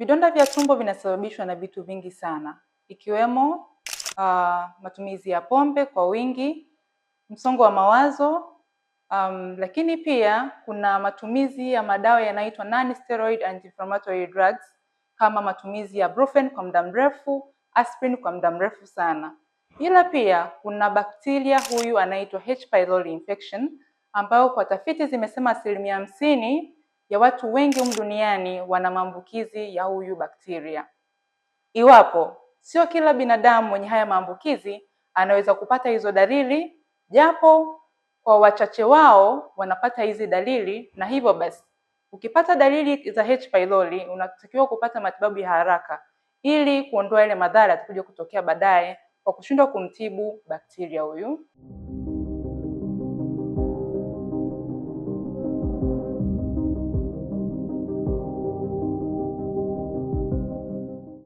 Vidonda vya tumbo vinasababishwa na vitu vingi sana, ikiwemo matumizi ya pombe kwa wingi, msongo wa mawazo, lakini pia kuna matumizi ya madawa yanaitwa non-steroid anti-inflammatory drugs kama matumizi ya brufen kwa muda mrefu, aspirin kwa muda mrefu sana. Ila pia kuna bakteria huyu anaitwa H. pylori infection ambao kwa tafiti zimesema 50% ya watu wengi humu duniani wana maambukizi ya huyu bakteria. Iwapo sio kila binadamu mwenye haya maambukizi anaweza kupata hizo dalili, japo kwa wachache wao wanapata hizi dalili, na hivyo basi ukipata dalili za H. pylori unatakiwa kupata matibabu ya haraka ili kuondoa ile madhara yatakuja kutokea baadaye kwa kushindwa kumtibu bakteria huyu.